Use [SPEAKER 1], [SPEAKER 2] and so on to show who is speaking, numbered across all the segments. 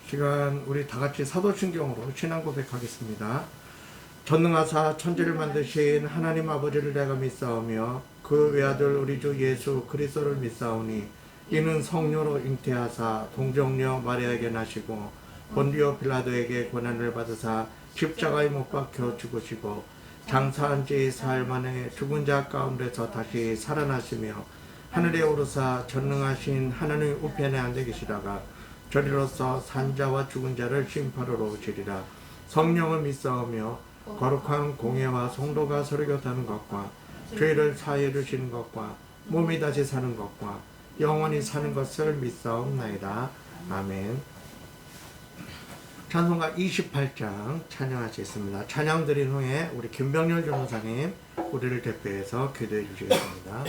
[SPEAKER 1] 시간 우리 다 같이 사도신경으로 신앙 고백하겠습니다. 전능하사 천지를 만드신 하나님 아버지를 내가 믿사오며 그 외아들 우리 주 예수 그리스도를 믿사오니 이는 성령으로 잉태하사 동정녀 마리아에게 나시고 본디오 빌라도에게 고난을 받으사 십자가에 못 박혀 죽으시고 장사한 지 사흘 만에 죽은 자 가운데서 다시 살아나시며 하늘에 오르사 전능하신 하나님 우편에 앉아 계시다가 저리로서 산자와 죽은 자를 심판하러 오시리라. 성령을 믿사오며 거룩한 공예와 성도가 서로 교통하는 것과 죄를 사하여 주시는 것과 몸이 다시 사는 것과 영원히 사는 것을 믿사옵나이다. 아멘. 찬송가 28장 찬양하시겠습니다. 찬양 드린 후에 우리 김병렬 전도사님 우리를 대표해서 기도해 주시겠습니다.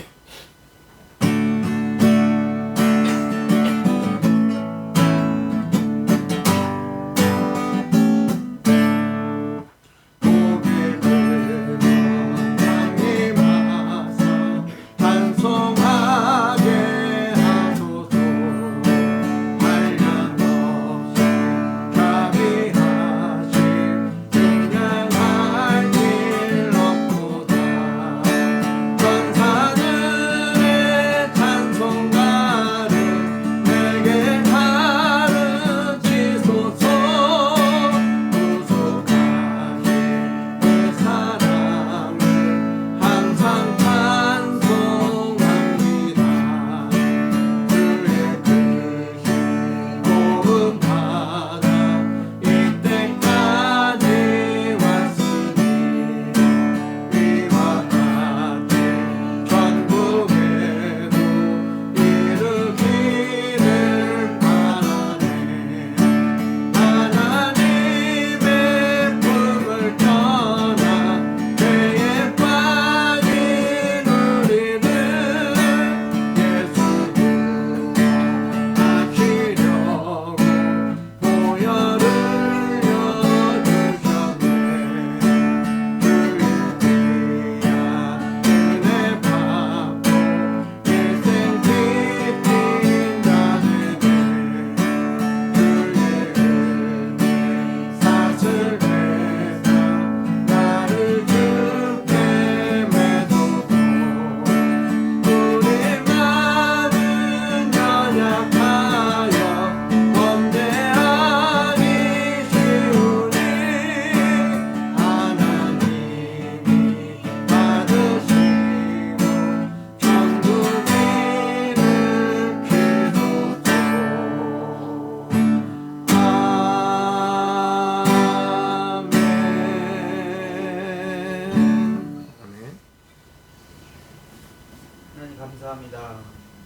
[SPEAKER 2] 감사합니다.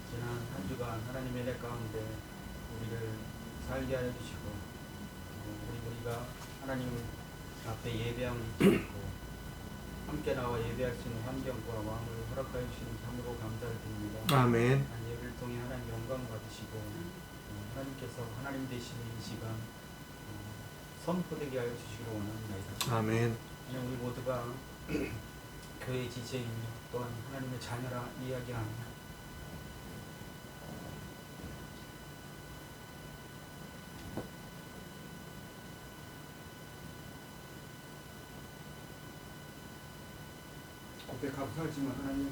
[SPEAKER 2] 지난 한 주간 하나님의 은혜 가운데 우리를 살게 하여 주시고 우리가 하나님 앞에 예배함을 잊지 않고 함께 나와 예배할 수 있는 환경과 마음을 허락하여 주시는 참으로 감사를 드립니다.
[SPEAKER 1] 아멘.
[SPEAKER 2] 예배를 통해 하나님 영광 받으시고 하나님께서 하나님 되시는 이 시간 선포되게 하여 주시기를 원합니다.
[SPEAKER 1] 아멘.
[SPEAKER 2] 우리 모두가 교회 지체인 또한 하나님의 자녀라 이야기하며 고백하고 살지만 하나님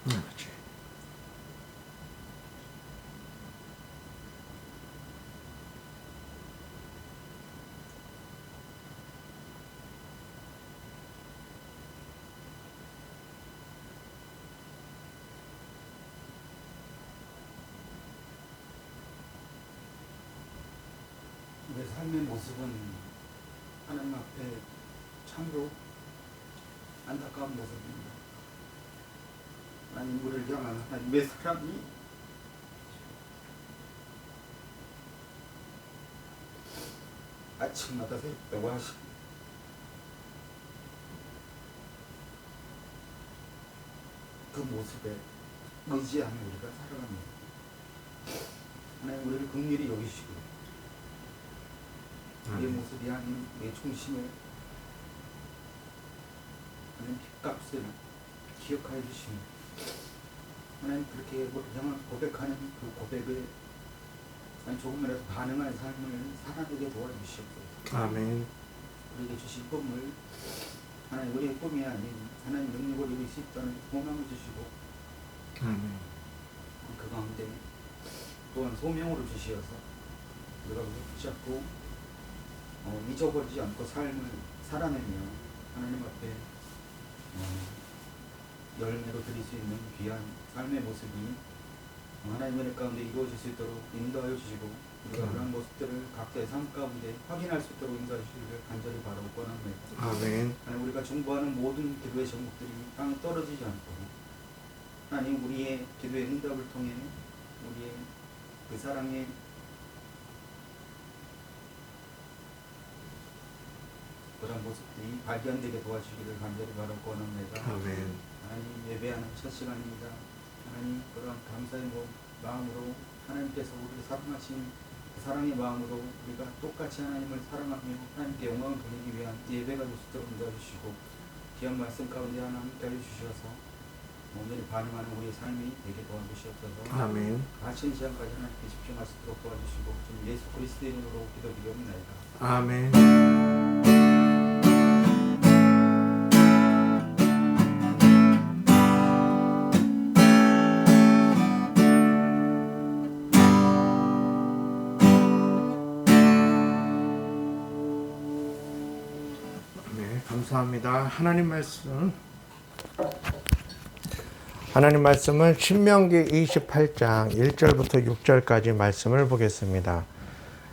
[SPEAKER 1] 그렇지.
[SPEAKER 2] 내 삶의 모습은 하나님 앞에 참으로 안타까운 모습입니다. 하나님 우리를 향한 하나님의 사랑이 아침마다 새롭다고 하시고 그 모습에 의지하며 우리가 살아갑니다. 하나님 우리를 긍휼히 여기시고 내 모습이 아닌 내 중심에 하나님 빚값을 기억하여 주시고 하나님 그렇게 향한 고백하는 그 고백에 조금이라도 반응한 삶을 살아내게 도와주시옵소서.
[SPEAKER 1] 아멘.
[SPEAKER 2] 우리에게 주신 꿈을 하나님 우리의 꿈이 아닌 하나님 능력을 이룰 수 있다는 소망을 주시고
[SPEAKER 1] 아멘.
[SPEAKER 2] 그 가운데 또한 소명으로 주시어서 우리가 붙잡고 잊어버리지 않고 삶을 살아내며 하나님 앞에 열매로 드릴 수 있는 귀한 삶의 모습이 하나님의 은혜 가운데 이루어질 수 있도록 인도하여 주시고 우리가 그런 모습들을 각자의 삶 가운데 확인할 수 있도록 인도해 주시기를 간절히 바라고 권합니다.
[SPEAKER 1] 아멘.
[SPEAKER 2] 하나님 우리가 중보하는 모든 기도의 제목들이 땅에 떨어지지 않고 하나님 우리의 기도의 응답을 통해 우리의 그 사랑의 그런 모습들이 발견되게 도와주시기를 간절히 바라고 원합니다.
[SPEAKER 1] 아멘.
[SPEAKER 2] 하나님 예배하는 첫 시간입니다. 하나님 그런 감사의 마음으로 하나님께서 우리를 사랑하신 그 사랑의 마음으로 우리가 똑같이 하나님을 사랑하며 하나님께 영광을 돌리기 위한 예배가 될 수 있도록 인도해주시고 귀한 말씀 가운데 하나 함께 해주셔서 오늘 반응하는 우리의 삶이 되게 도와주시옵소서.
[SPEAKER 1] 아멘.
[SPEAKER 2] 가신 시간까지 하나님께 집중할 수 있도록 도와주시고 좀 예수 그리스도의 이름으로 기도드리옵나이다.
[SPEAKER 1] 아멘. 네, 감사합니다. 하나님 말씀은 신명기 28장 1절부터 6절까지 말씀을 보겠습니다.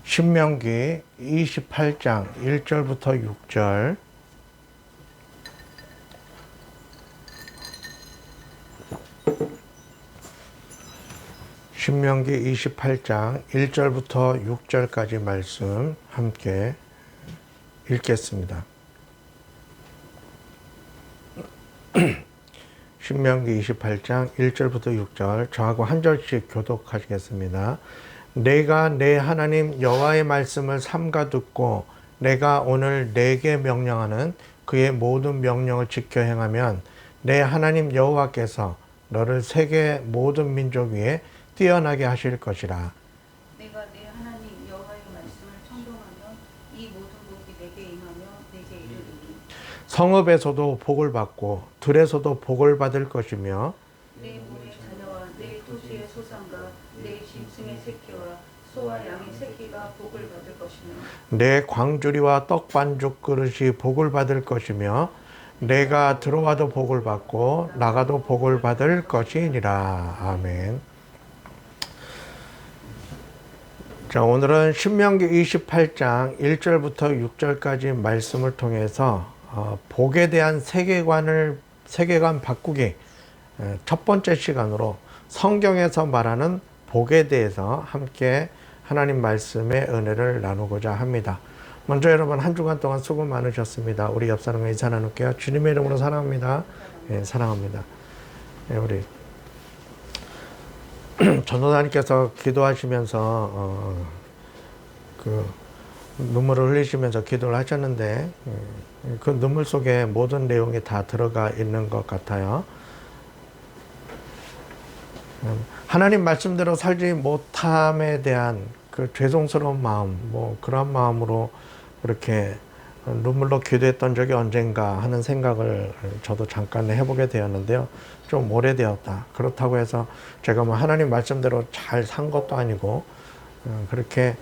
[SPEAKER 1] 신명기 28장 1절부터 6절. 신명기 28장 1절부터 6절까지 말씀 함께 읽겠습니다. 신명기 28장 1절부터 6절 저하고 한 절씩 교독하시겠습니다. 내가 내 하나님 여호와의 말씀을 삼가 듣고 내가 오늘 내게 명령하는 그의 모든 명령을 지켜 행하면 내 하나님 여호와께서 너를 세계 모든 민족 위에 뛰어나게 하실 것이라.
[SPEAKER 3] 내가 내 하나님 여호와의 말씀을 청종하면 이 모든 복이 내게 임하며 내게 이르리니
[SPEAKER 1] 성읍에서도 복을 받고 들에서도 복을 받을 것이며
[SPEAKER 3] 내 몸의 자녀와 내 토지의 소산과 내 짐승의 새끼와 소와 양의 새끼가 복을 받을 것이며
[SPEAKER 1] 내 광주리와 떡반죽 그릇이 복을 받을 것이며 내가 들어와도 복을 받고 나가도 복을 받을 것이니라. 아멘. 자, 오늘은 신명기 28장 1절부터 6절까지 말씀을 통해서 복에 대한 세계관 바꾸기 첫 번째 시간으로 성경에서 말하는 복에 대해서 함께 하나님 말씀의 은혜를 나누고자 합니다. 먼저 여러분 한 주간 동안 수고 많으셨습니다. 우리 옆 사람과 인사 나눌게요. 주님의 이름으로 사랑합니다. 예, 사랑합니다. 예, 우리 전도사님께서 기도하시면서 그 눈물을 흘리시면서 기도를 하셨는데 그 눈물 속에 모든 내용이 다 들어가 있는 것 같아요. 하나님 말씀대로 살지 못함에 대한 그 죄송스러운 마음, 그런 마음으로 이렇게 눈물로 기도했던 적이 언젠가 하는 생각을 저도 잠깐 해보게 되었는데요. 좀 오래되었다. 그렇다고 해서 제가 하나님 말씀대로 잘 산 것도 아니고 그렇게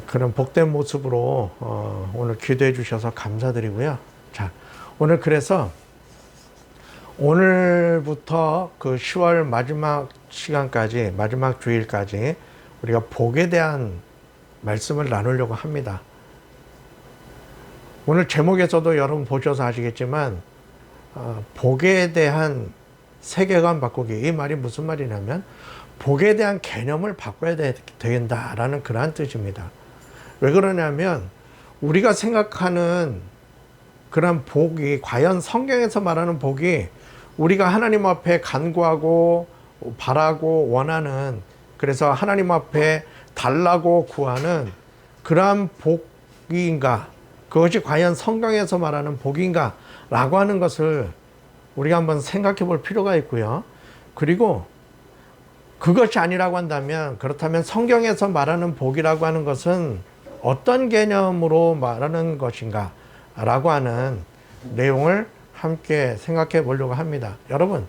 [SPEAKER 1] 그런 복된 모습으로 오늘 기도해 주셔서 감사드리고요. 자, 오늘 그래서 오늘부터 그 10월 마지막 시간까지, 마지막 주일까지 우리가 복에 대한 말씀을 나누려고 합니다. 오늘 제목에서도 여러분 보셔서 아시겠지만 복에 대한 세계관 바꾸기, 이 말이 무슨 말이냐면 복에 대한 개념을 바꿔야 된다라는 그러한 뜻입니다. 왜 그러냐면 우리가 생각하는 그런 복이 과연 성경에서 말하는 복이 우리가 하나님 앞에 간구하고 바라고 원하는, 그래서 하나님 앞에 달라고 구하는 그러한 복인가, 그것이 과연 성경에서 말하는 복인가 라고 하는 것을 우리가 한번 생각해 볼 필요가 있고요. 그리고 그것이 아니라고 한다면, 그렇다면 성경에서 말하는 복이라고 하는 것은 어떤 개념으로 말하는 것인가 라고 하는 내용을 함께 생각해 보려고 합니다. 여러분,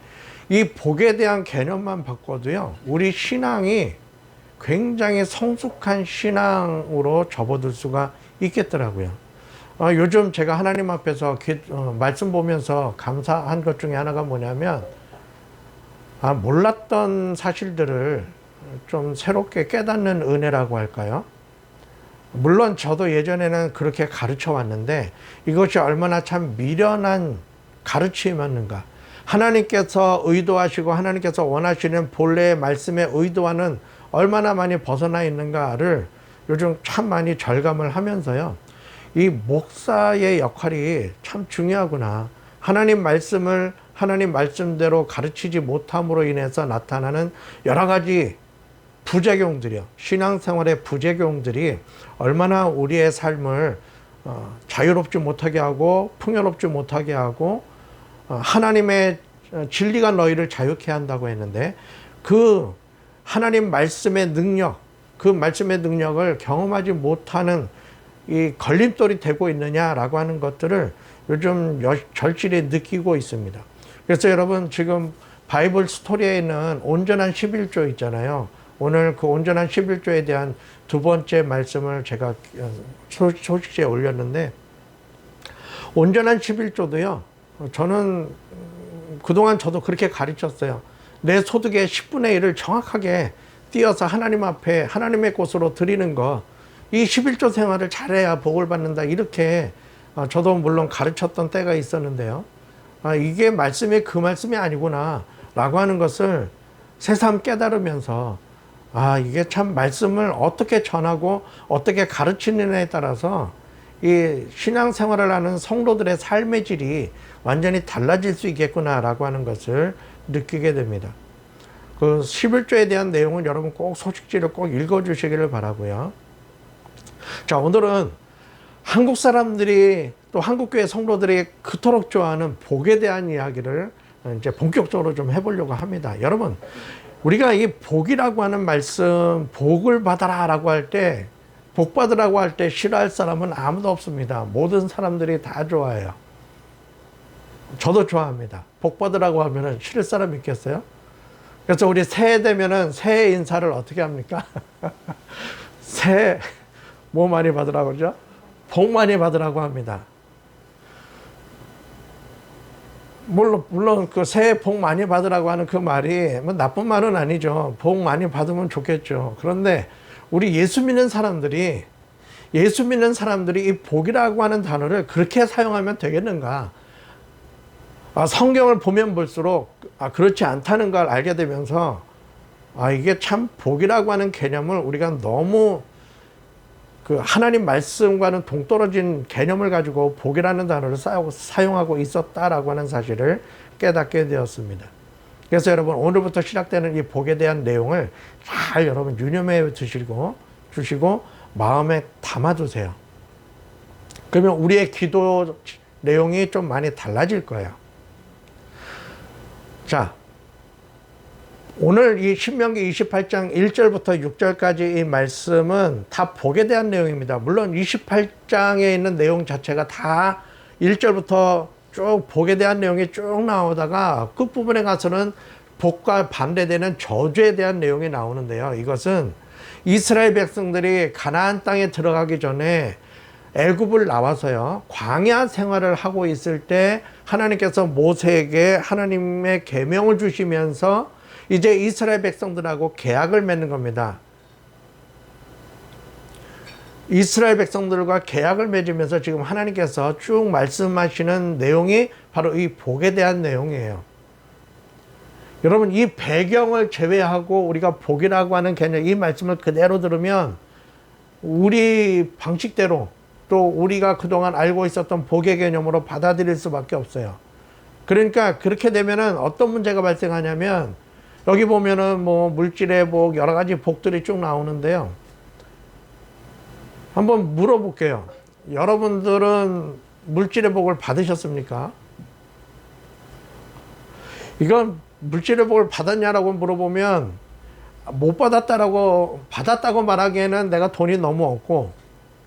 [SPEAKER 1] 이 복에 대한 개념만 바꿔도요, 우리 신앙이 굉장히 성숙한 신앙으로 접어들 수가 있겠더라고요. 요즘 제가 하나님 앞에서 말씀 보면서 감사한 것 중에 하나가 뭐냐면, 몰랐던 사실들을 좀 새롭게 깨닫는 은혜라고 할까요? 물론 저도 예전에는 그렇게 가르쳐 왔는데 이것이 얼마나 참 미련한 가르침이었는가. 하나님께서 의도하시고 하나님께서 원하시는 본래의 말씀의 의도와는 얼마나 많이 벗어나 있는가를 요즘 참 많이 절감을 하면서요. 이 목사의 역할이 참 중요하구나. 하나님 말씀을 하나님 말씀대로 가르치지 못함으로 인해서 나타나는 여러 가지 부작용들이요. 신앙생활의 부작용들이 얼마나 우리의 삶을 자유롭지 못하게 하고 풍요롭지 못하게 하고 하나님의 진리가 너희를 자유케 한다고 했는데 그 하나님 말씀의 능력, 그 말씀의 능력을 경험하지 못하는 이 걸림돌이 되고 있느냐라고 하는 것들을 요즘 절실히 느끼고 있습니다. 그래서 여러분 지금 바이블 스토리에 있는 온전한 11조 있잖아요. 오늘 그 온전한 11조에 대한 두 번째 말씀을 제가 소식지에 올렸는데, 온전한 11조도요, 저는 그동안 저도 그렇게 가르쳤어요. 내 소득의 10분의 1을 정확하게 띄어서 하나님 앞에 하나님의 곳으로 드리는 거, 이 11조 생활을 잘해야 복을 받는다, 이렇게 저도 물론 가르쳤던 때가 있었는데요. 이게 말씀이 그 말씀이 아니구나 라고 하는 것을 새삼 깨달으면서 이게 참 말씀을 어떻게 전하고 어떻게 가르치느냐에 따라서 이 신앙생활을 하는 성도들의 삶의 질이 완전히 달라질 수 있겠구나 라고 하는 것을 느끼게 됩니다. 그 11조에 대한 내용은 여러분 꼭 소식지를 꼭 읽어주시기를 바라고요. 자, 오늘은 한국 사람들이 또 한국교회 성도들이 그토록 좋아하는 복에 대한 이야기를 이제 본격적으로 좀 해보려고 합니다. 여러분, 우리가 이 복이라고 하는 말씀, 복을 받아라 라고 할 때, 복 받으라고 할 때 싫어할 사람은 아무도 없습니다. 모든 사람들이 다 좋아해요. 저도 좋아합니다. 복 받으라고 하면은 싫을 사람 있겠어요? 그래서 우리 새해 되면은 새해 인사를 어떻게 합니까? 새해 뭐 많이 받으라고 그러죠? 복 많이 받으라고 합니다. 물론 그 새해 복 많이 받으라고 하는 그 말이 뭐 나쁜 말은 아니죠. 복 많이 받으면 좋겠죠. 그런데 우리 예수 믿는 사람들이 이 복이라고 하는 단어를 그렇게 사용하면 되겠는가? 성경을 보면 볼수록 그렇지 않다는 걸 알게 되면서 이게 참 복이라고 하는 개념을 우리가 너무 그 하나님 말씀과는 동떨어진 개념을 가지고 복이라는 단어를 사용하고 있었다라고 하는 사실을 깨닫게 되었습니다. 그래서 여러분 오늘부터 시작되는 이 복에 대한 내용을 잘 여러분 유념해 주시고 마음에 담아두세요. 그러면 우리의 기도 내용이 좀 많이 달라질 거예요. 자, 오늘 이 신명기 28장 1절부터 6절까지 이 말씀은 다 복에 대한 내용입니다. 물론 28장에 있는 내용 자체가 다 1절부터 쭉 복에 대한 내용이 쭉 나오다가 끝부분에 가서는 복과 반대되는 저주에 대한 내용이 나오는데요. 이것은 이스라엘 백성들이 가나안 땅에 들어가기 전에 애굽을 나와서요, 광야 생활을 하고 있을 때 하나님께서 모세에게 하나님의 계명을 주시면서 이제 이스라엘 백성들하고 계약을 맺는 겁니다. 이스라엘 백성들과 계약을 맺으면서 지금 하나님께서 쭉 말씀하시는 내용이 바로 이 복에 대한 내용이에요. 여러분, 이 배경을 제외하고 우리가 복이라고 하는 개념, 이 말씀을 그대로 들으면 우리 방식대로 또 우리가 그동안 알고 있었던 복의 개념으로 받아들일 수밖에 없어요. 그러니까 그렇게 되면은 어떤 문제가 발생하냐면, 여기 보면은 뭐 물질의 복, 여러 가지 복들이 쭉 나오는데요. 한번 물어볼게요. 여러분들은 물질의 복을 받으셨습니까?
[SPEAKER 4] 이건 물질의 복을 받았냐라고 물어보면 못 받았다고 말하기에는 내가 돈이 너무 없고,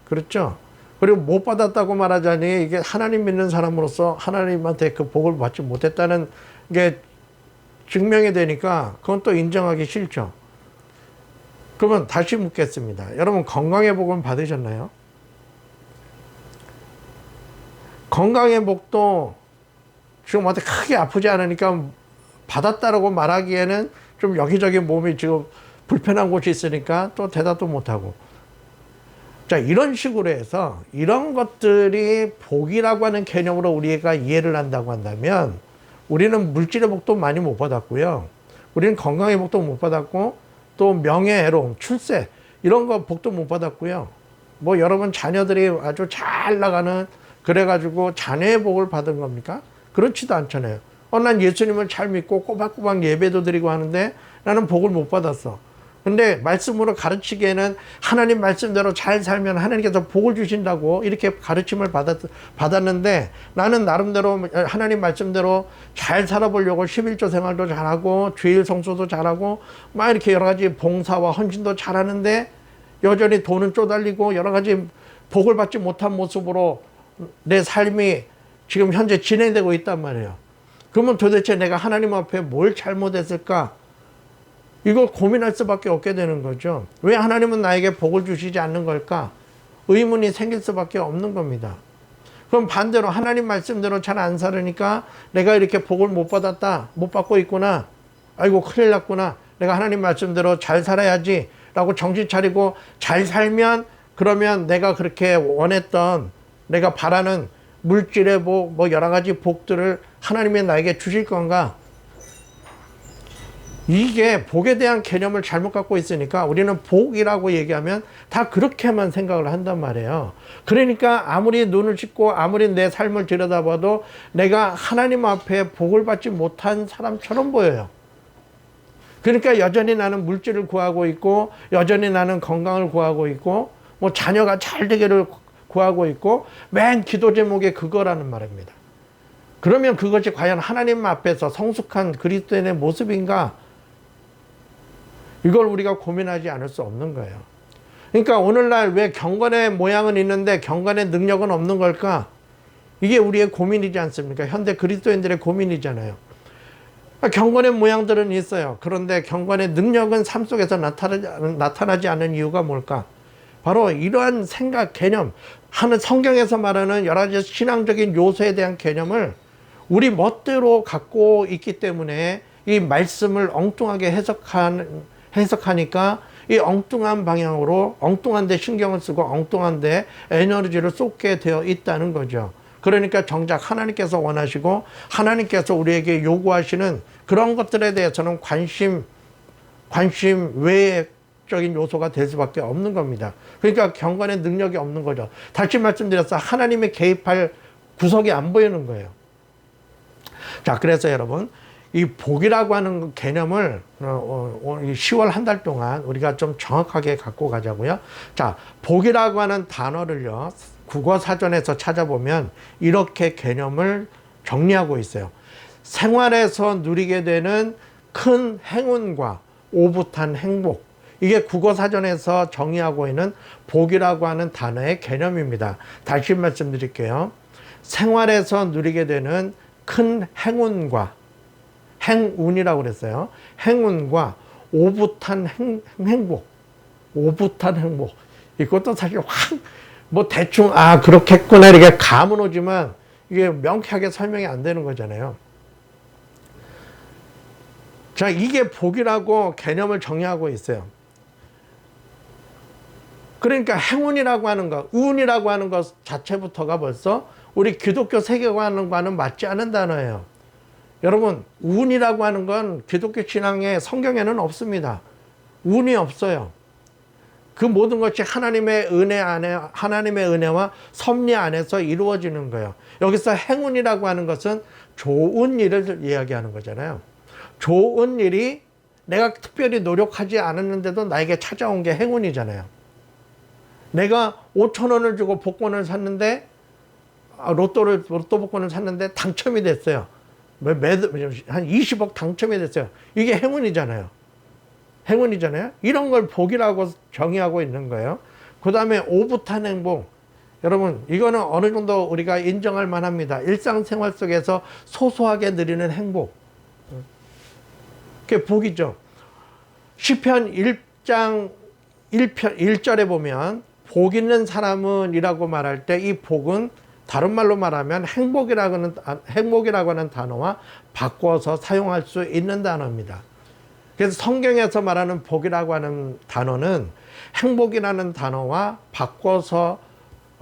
[SPEAKER 4] 그렇죠? 그리고 못 받았다고 말하자니 이게 하나님 믿는 사람으로서 하나님한테 그 복을 받지 못했다는 게 증명이 되니까 그건 또 인정하기 싫죠. 그러면 다시 묻겠습니다. 여러분, 건강의 복은 받으셨나요? 건강의 복도 지금 어디 크게 아프지 않으니까 받았다라고 말하기에는 좀 여기저기 몸이 지금 불편한 곳이 있으니까 또 대답도 못하고. 자, 이런 식으로 해서 이런 것들이 복이라고 하는 개념으로 우리가 이해를 한다고 한다면 우리는 물질의 복도 많이 못 받았고요. 우리는 건강의 복도 못 받았고, 또 명예로움, 출세 이런 거 복도 못 받았고요. 뭐 여러분 자녀들이 아주 잘 나가는, 그래가지고 자녀의 복을 받은 겁니까? 그렇지도 않잖아요. 난 예수님을 잘 믿고 꼬박꼬박 예배도 드리고 하는데 나는 복을 못 받았어. 근데 말씀으로 가르치기에는 하나님 말씀대로 잘 살면 하나님께서 복을 주신다고 이렇게 가르침을 받았는데, 나는 나름대로 하나님 말씀대로 잘 살아보려고 11조 생활도 잘하고 주일 성수도 잘하고 막 이렇게 여러 가지 봉사와 헌신도 잘하는데 여전히 돈은 쪼달리고 여러 가지 복을 받지 못한 모습으로 내 삶이 지금 현재 진행되고 있단 말이에요. 그러면 도대체 내가 하나님 앞에 뭘 잘못했을까? 이걸 고민할 수밖에 없게 되는 거죠. 왜 하나님은 나에게 복을 주시지 않는 걸까? 의문이 생길 수밖에 없는 겁니다. 그럼 반대로 하나님 말씀대로 잘 안 살으니까 내가 이렇게 복을 못 받았다, 못 받고 있구나, 아이고 큰일 났구나, 내가 하나님 말씀대로 잘 살아야지 라고 정신 차리고 잘 살면, 그러면 내가 그렇게 원했던, 내가 바라는 물질의 복, 뭐 여러 가지 복들을 하나님이 나에게 주실 건가? 이게 복에 대한 개념을 잘못 갖고 있으니까 우리는 복이라고 얘기하면 다 그렇게만 생각을 한단 말이에요. 그러니까 아무리 눈을 씻고 아무리 내 삶을 들여다봐도 내가 하나님 앞에 복을 받지 못한 사람처럼 보여요. 그러니까 여전히 나는 물질을 구하고 있고, 여전히 나는 건강을 구하고 있고, 뭐 자녀가 잘 되기를 구하고 있고, 맨 기도 제목이 그거라는 말입니다. 그러면 그것이 과연 하나님 앞에서 성숙한 그리스도인의 모습인가? 이걸 우리가 고민하지 않을 수 없는 거예요. 그러니까 오늘날 왜 경건의 모양은 있는데 경건의 능력은 없는 걸까? 이게 우리의 고민이지 않습니까? 현대 그리스도인들의 고민이잖아요. 경건의 모양들은 있어요. 그런데 경건의 능력은 삶 속에서 나타나지 않는 이유가 뭘까? 바로 이러한 생각, 개념, 하는 성경에서 말하는 여러 가지 신앙적인 요소에 대한 개념을 우리 멋대로 갖고 있기 때문에 이 말씀을 엉뚱하게 해석하니까 이 엉뚱한 방향으로 엉뚱한 데 신경을 쓰고 엉뚱한 데 에너지를 쏟게 되어 있다는 거죠. 그러니까 정작 하나님께서 원하시고 하나님께서 우리에게 요구하시는 그런 것들에 대해서는 관심 외적인 요소가 될 수밖에 없는 겁니다. 그러니까 경건의 능력이 없는 거죠. 다시 말씀드렸어, 하나님의 개입할 구석이 안 보이는 거예요. 자, 그래서 여러분, 이 복이라고 하는 개념을 10월 한 달 동안 우리가 좀 정확하게 갖고 가자고요. 자, 복이라고 하는 단어를요, 국어사전에서 찾아보면 이렇게 개념을 정리하고 있어요. 생활에서 누리게 되는 큰 행운과 오붓한 행복. 이게 국어사전에서 정의하고 있는 복이라고 하는 단어의 개념입니다. 다시 말씀드릴게요. 생활에서 누리게 되는 큰 행운과, 행운이라고 그랬어요. 행운과 오붓한 행복. 오붓한 행복. 이것도 사실 뭐 대충 그렇겠구나 이렇게 감은 오지만 이게 명쾌하게 설명이 안 되는 거잖아요. 자, 이게 복이라고 개념을 정의하고 있어요. 그러니까 행운이라고 하는 것, 운이라고 하는 것 자체부터가 벌써 우리 기독교 세계관과는 맞지 않은 단어예요. 여러분, 운이라고 하는 건 기독교 신앙의 성경에는 없습니다. 운이 없어요. 그 모든 것이 하나님의 은혜 안에, 하나님의 은혜와 섭리 안에서 이루어지는 거예요. 여기서 행운이라고 하는 것은 좋은 일을 이야기하는 거잖아요. 좋은 일이 내가 특별히 노력하지 않았는데도 나에게 찾아온 게 행운이잖아요. 내가 5,000원을 주고 복권을 샀는데, 로또 복권을 샀는데 당첨이 됐어요. 한 20억 당첨이 됐어요. 이게 행운이잖아요. 행운이잖아요. 이런 걸 복이라고 정의하고 있는 거예요. 그 다음에 오붓한 행복. 여러분, 이거는 어느 정도 우리가 인정할 만합니다. 일상생활 속에서 소소하게 누리는 행복. 그게 복이죠. 시편 1장 1절에 보면 복 있는 사람은 이라고 말할 때 이 복은 다른 말로 말하면 행복이라고 하는 단어와 바꿔서 사용할 수 있는 단어입니다. 그래서 성경에서 말하는 복이라고 하는 단어는 행복이라는 단어와 바꿔서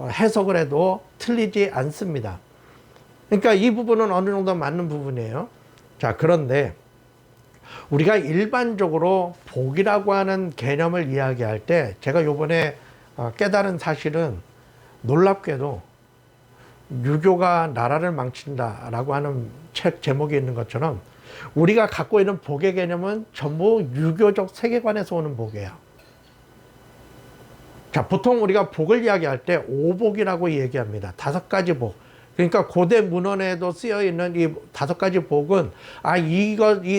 [SPEAKER 4] 해석을 해도 틀리지 않습니다. 그러니까 이 부분은 어느 정도 맞는 부분이에요. 자, 그런데 우리가 일반적으로 복이라고 하는 개념을 이야기할 때 제가 요번에 깨달은 사실은 놀랍게도 유교가 나라를 망친다라고 하는 책 제목이 있는 것처럼 우리가 갖고 있는 복의 개념은 전부 유교적 세계관에서 오는 복이에요. 자, 보통 우리가 복을 이야기할 때 오복이라고 얘기합니다. 5가지 복. 그러니까 고대 문헌에도 쓰여 있는 이 5가지 복은 이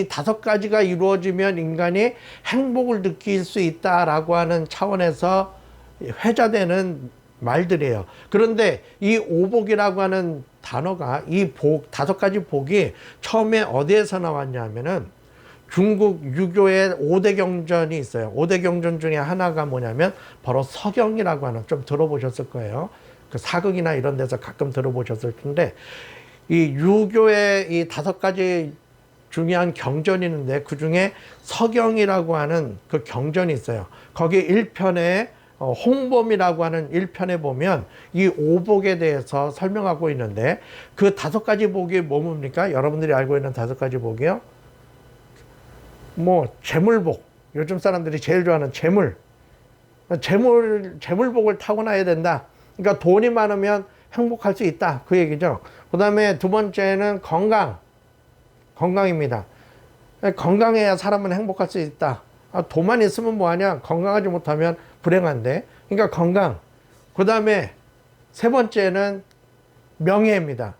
[SPEAKER 4] 5가지가 이루어지면 인간이 행복을 느낄 수 있다라고 하는 차원에서 회자되는 말들이에요. 그런데 이 오복이라고 하는 단어가 이 복, 5가지 복이 처음에 어디에서 나왔냐면은 중국 유교의 5대 경전이 있어요. 5대 경전 중에 하나가 뭐냐면 바로 서경이라고 하는, 좀 들어보셨을 거예요. 그 사극이나 이런 데서 가끔 들어보셨을 텐데, 이 유교의 이 5가지 중요한 경전이 있는데 그 중에 서경이라고 하는 그 경전이 있어요. 거기 1편에 홍범이라고 하는 1편에 보면 이 오복에 대해서 설명하고 있는데 그 5가지 복이 뭡니까? 여러분들이 알고 있는 5가지 복이요? 뭐 재물복, 요즘 사람들이 제일 좋아하는 재물복을 타고나야 된다. 그러니까 돈이 많으면 행복할 수 있다, 그 얘기죠. 그 다음에 2번째는 건강입니다. 건강해야 사람은 행복할 수 있다. 돈만 있으면 뭐하냐, 건강하지 못하면 불행한데. 그러니까 건강. 그 다음에 3번째는 명예입니다.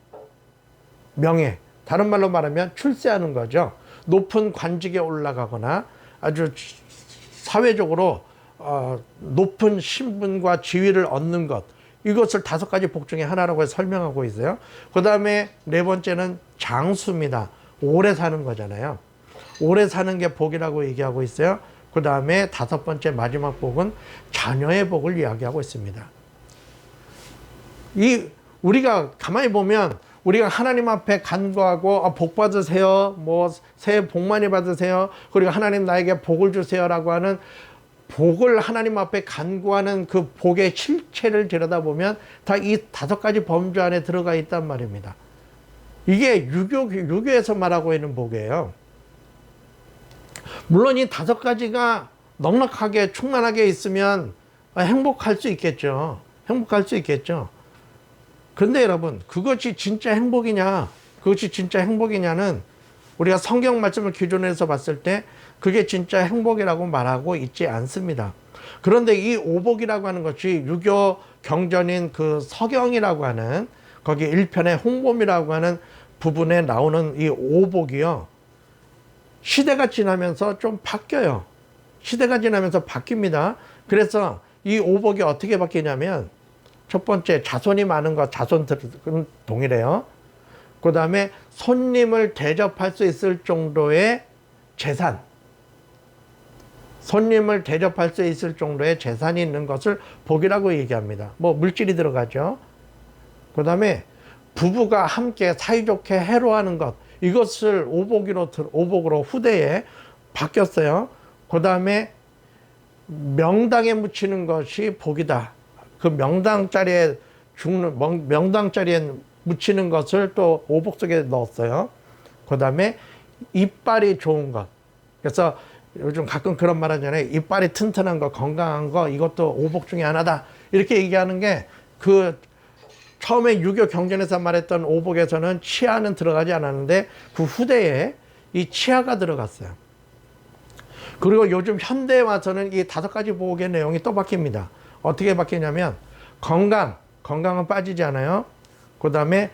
[SPEAKER 4] 명예, 다른 말로 말하면 출세하는 거죠. 높은 관직에 올라가거나 아주 사회적으로 높은 신분과 지위를 얻는 것, 이것을 5가지 복 중에 하나라고 설명하고 있어요. 그 다음에 4번째는 장수입니다. 오래 사는 거잖아요. 오래 사는 게 복이라고 얘기하고 있어요. 그 다음에 5번째 마지막 복은 자녀의 복을 이야기하고 있습니다. 우리가 가만히 보면 우리가 하나님 앞에 간구하고 복 받으세요, 뭐 새해 복 많이 받으세요, 그리고 하나님 나에게 복을 주세요라고 하는 복을 하나님 앞에 간구하는 그 복의 실체를 들여다보면 다 이 5가지 범주 안에 들어가 있단 말입니다. 이게 유교에서 말하고 있는 복이에요. 물론 이 5가지가 넉넉하게 충만하게 있으면 행복할 수 있겠죠. 행복할 수 있겠죠. 그런데 여러분, 그것이 진짜 행복이냐는 우리가 성경 말씀을 기준으로 해서 봤을 때 그게 진짜 행복이라고 말하고 있지 않습니다. 그런데 이 오복이라고 하는 것이 유교 경전인 그 서경이라고 하는 거기 1편의 홍범이라고 하는 부분에 나오는 이 오복이요, 시대가 지나면서 좀 바뀌어요. 시대가 지나면서 바뀝니다. 그래서 이 오복이 어떻게 바뀌냐면, 첫 번째, 자손이 많은 것, 자손들은 동일해요. 그 다음에 손님을 대접할 수 있을 정도의 재산, 손님을 대접할 수 있을 정도의 재산이 있는 것을 복이라고 얘기합니다. 뭐 물질이 들어가죠. 그 다음에 부부가 함께 사이좋게 해로하는 것, 이것을 오복으로 후대에 바뀌었어요. 그 다음에 명당에 묻히는 것이 복이다. 그 명당자리에 묻히는 것을 또 오복 속에 넣었어요. 그 다음에 이빨이 좋은 것. 그래서 요즘 가끔 그런 말 하잖아요. 이빨이 튼튼한 거, 건강한 거, 이것도 오복 중에 하나다. 이렇게 얘기하는 게, 그 처음에 유교 경전에서 말했던 오복에서는 치아는 들어가지 않았는데 그 후대에 이 치아가 들어갔어요. 그리고 요즘 현대에 와서는 이 5가지 복의 내용이 또 바뀝니다. 어떻게 바뀌냐면, 건강은 빠지지 않아요. 그 다음에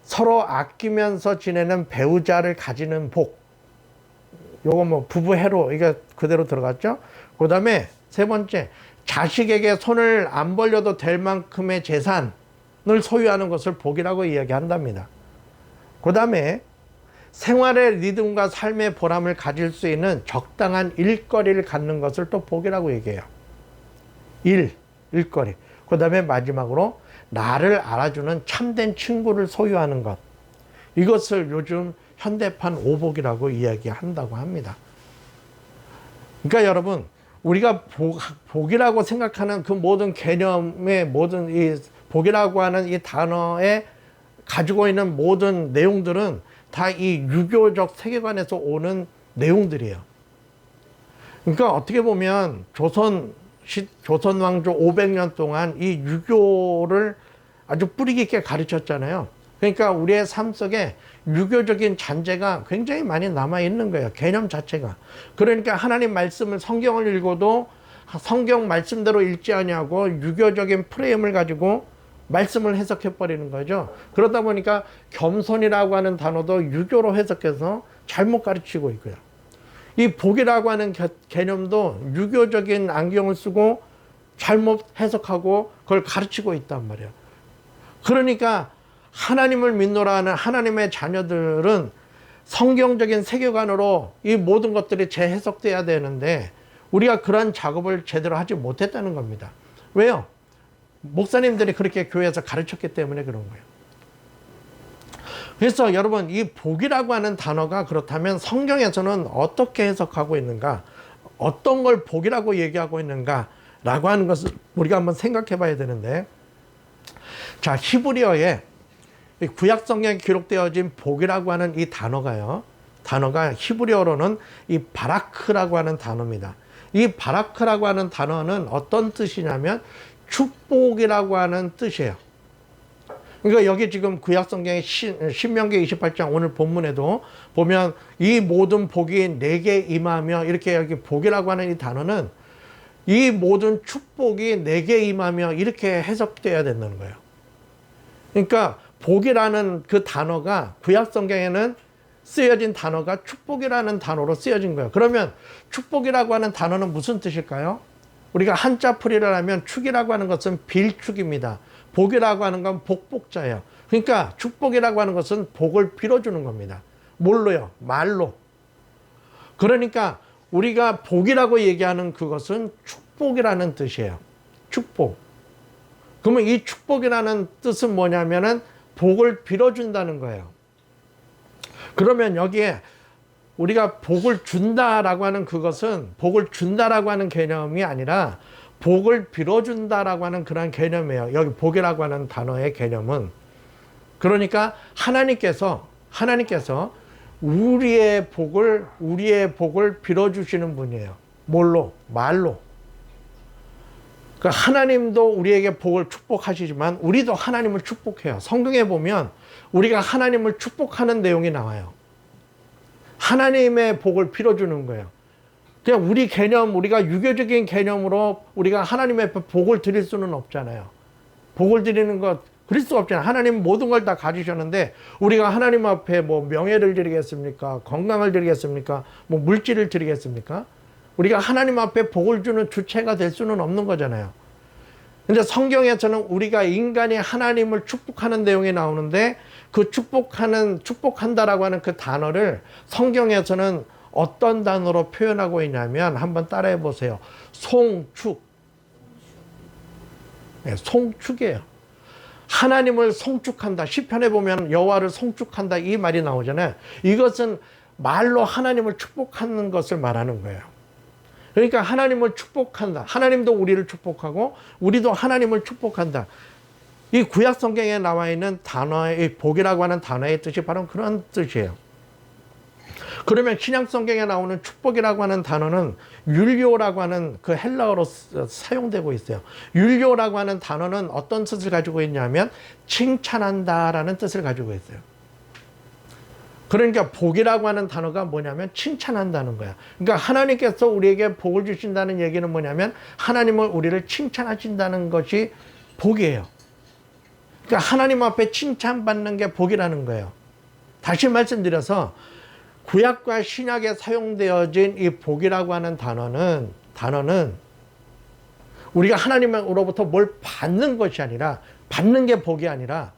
[SPEAKER 4] 서로 아끼면서 지내는 배우자를 가지는 복. 요거 뭐 부부 해로 이게 그대로 들어갔죠. 그 다음에 세 번째, 자식에게 손을 안 벌려도 될 만큼의 재산을 소유하는 것을 복이라고 이야기한답니다. 그 다음에 생활의 리듬과 삶의 보람을 가질 수 있는 적당한 일거리를 갖는 것을 또 복이라고 얘기해요. 일거리. 그 다음에 마지막으로 나를 알아주는 참된 친구를 소유하는 것. 이것을 요즘 현대판 오복이라고 이야기한다고 합니다. 그러니까 여러분, 우리가 복이라고 생각하는 그 모든 개념의 모든 이 복이라고 하는 이 단어에 가지고 있는 모든 내용들은 다 이 유교적 세계관에서 오는 내용들이에요. 그러니까 어떻게 보면 조선 왕조 500년 동안 이 유교를 아주 뿌리 깊게 가르쳤잖아요. 그러니까 우리의 삶 속에 유교적인 잔재가 굉장히 많이 남아 있는 거예요. 개념 자체가. 그러니까 하나님 말씀을 성경을 읽어도 성경 말씀대로 읽지 아니하고 유교적인 프레임을 가지고 말씀을 해석해 버리는 거죠. 그러다 보니까 겸손이라고 하는 단어도 유교로 해석해서 잘못 가르치고 있고요. 이 복이라고 하는 개념도 유교적인 안경을 쓰고 잘못 해석하고 그걸 가르치고 있단 말이에요. 그러니까 하나님을 믿노라 하는 하나님의 자녀들은 성경적인 세계관으로 이 모든 것들이 재해석돼야 되는데 우리가 그런 작업을 제대로 하지 못했다는 겁니다. 왜요? 목사님들이 그렇게 교회에서 가르쳤기 때문에 그런 거예요. 그래서 여러분, 이 복이라고 하는 단어가 그렇다면 성경에서는 어떻게 해석하고 있는가, 어떤 걸 복이라고 얘기하고 있는가 라고 하는 것을 우리가 한번 생각해 봐야 되는데, 자, 히브리어에 구약 성경에 기록되어진 복이라고 하는 이 단어가 히브리어로는 이 바라크라고 하는 단어입니다. 이 바라크라고 하는 단어는 어떤 뜻이냐면 축복이라고 하는 뜻이에요. 그러니까 여기 지금 구약 성경의 신명기 28장 오늘 본문에도 보면 이 모든 복이 내게 임하며 이렇게 여기 복이라고 하는 이 단어는 이 모든 축복이 내게 임하며 이렇게 해석돼야 된다는 거예요. 그러니까 복이라는 그 단어가 구약 성경에는 쓰여진 단어가 축복이라는 단어로 쓰여진 거예요. 그러면 축복이라고 하는 단어는 무슨 뜻일까요? 우리가 한자 풀이를 하면 축이라고 하는 것은 빌축입니다. 복이라고 하는 건 복복자예요. 그러니까 축복이라고 하는 것은 복을 빌어주는 겁니다. 뭘로요? 말로. 그러니까 우리가 복이라고 얘기하는 그것은 축복이라는 뜻이에요. 축복. 그러면 이 축복이라는 뜻은 뭐냐면은 복을 빌어준다는 거예요. 그러면 여기에 우리가 복을 준다라고 하는 그것은 복을 준다라고 하는 개념이 아니라 복을 빌어준다라고 하는 그런 개념이에요. 여기 복이라고 하는 단어의 개념은. 그러니까 하나님께서 우리의 복을 빌어주시는 분이에요. 뭘로? 말로. 그러니까 하나님도 우리에게 복을 축복하시지만 우리도 하나님을 축복해요. 성경에 보면 우리가 하나님을 축복하는 내용이 나와요. 하나님의 복을 빌어주는 거예요. 그냥 우리가 유교적인 개념으로 우리가 하나님 앞에 복을 드릴 수는 없잖아요. 복을 드리는 것 그럴 수가 없잖아요. 하나님 모든 걸 다 가지셨는데 우리가 하나님 앞에 뭐 명예를 드리겠습니까? 건강을 드리겠습니까? 뭐 물질을 드리겠습니까? 우리가 하나님 앞에 복을 주는 주체가 될 수는 없는 거잖아요. 근데 성경에서는 우리가 인간이 하나님을 축복하는 내용이 나오는데 그 축복한다라고 하는 그 단어를 성경에서는 어떤 단어로 표현하고 있냐면 한번 따라해 보세요. 송축. 네, 송축이에요. 하나님을 송축한다. 시편에 보면 여호와를 송축한다 이 말이 나오잖아요. 이것은 말로 하나님을 축복하는 것을 말하는 거예요. 그러니까 하나님을 축복한다. 하나님도 우리를 축복하고 우리도 하나님을 축복한다. 이 구약 성경에 나와 있는 단어의 복이라고 하는 단어의 뜻이 바로 그런 뜻이에요. 그러면 신약 성경에 나오는 축복이라고 하는 단어는 율료라고 하는 그 헬라어로 사용되고 있어요. 율료라고 하는 단어는 어떤 뜻을 가지고 있냐면 칭찬한다라는 뜻을 가지고 있어요. 그러니까 복이라고 하는 단어가 뭐냐면 칭찬한다는 거야. 그러니까 하나님께서 우리에게 복을 주신다는 얘기는 뭐냐면 하나님을 우리를 칭찬하신다는 것이 복이에요. 그러니까 하나님 앞에 칭찬받는 게 복이라는 거예요. 다시 말씀드려서 구약과 신약에 사용되어진 이 복이라고 하는 단어는 우리가 하나님으로부터 뭘 받는 것이 아니라, 받는 게 복이 아니라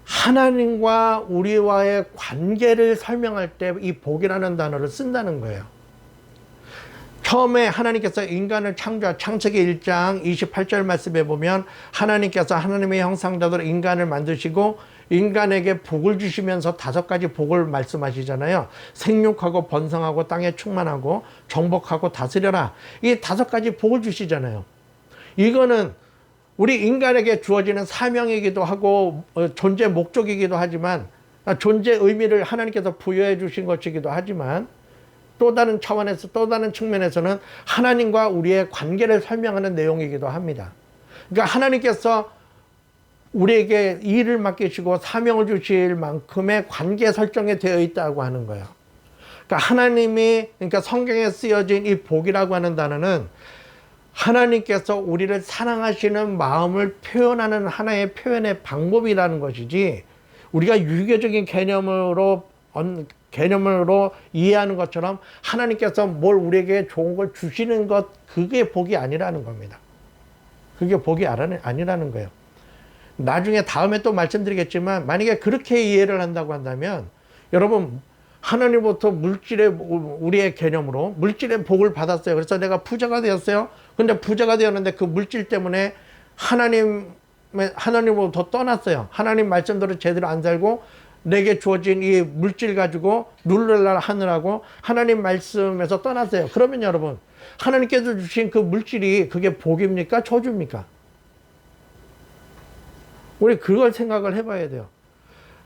[SPEAKER 4] 하나님과 우리와의 관계를 설명할 때 이 복이라는 단어를 쓴다는 거예요. 처음에 하나님께서 인간을 창세기 1장 28절 말씀에 보면 하나님께서 하나님의 형상대로 인간을 만드시고 인간에게 복을 주시면서 5가지 복을 말씀하시잖아요. 생육하고 번성하고 땅에 충만하고 정복하고 다스려라. 이 5가지 복을 주시잖아요. 이거는 우리 인간에게 주어지는 사명이기도 하고 존재 목적이기도 하지만, 존재 의미를 하나님께서 부여해 주신 것이기도 하지만, 또 다른 차원에서, 또 다른 측면에서는 하나님과 우리의 관계를 설명하는 내용이기도 합니다. 그러니까 하나님께서 우리에게 일을 맡기시고 사명을 주실 만큼의 관계 설정이 되어 있다고 하는 거예요. 그러니까 하나님이, 그러니까 성경에 쓰여진 이 복이라고 하는 단어는 하나님께서 우리를 사랑하시는 마음을 표현하는 하나의 표현의 방법이라는 것이지, 우리가 유교적인 개념으로 이해하는 것처럼 하나님께서 뭘 우리에게 좋은 걸 주시는 것, 그게 복이 아니라는 겁니다. 그게 복이 아니라는 거예요. 나중에 다음에 또 말씀드리겠지만, 만약에 그렇게 이해를 한다고 한다면, 여러분, 하나님부터 우리의 개념으로 물질의 복을 받았어요. 그래서 내가 부자가 되었어요. 근데 부자가 되었는데 그 물질 때문에 하나님으로부터 떠났어요. 하나님 말씀대로 제대로 안 살고 내게 주어진 이 물질 가지고 누르라 하느라고 하나님 말씀에서 떠났어요. 그러면 여러분, 하나님께서 주신 그 물질이 그게 복입니까? 저주입니까? 우리 그걸 생각을 해봐야 돼요.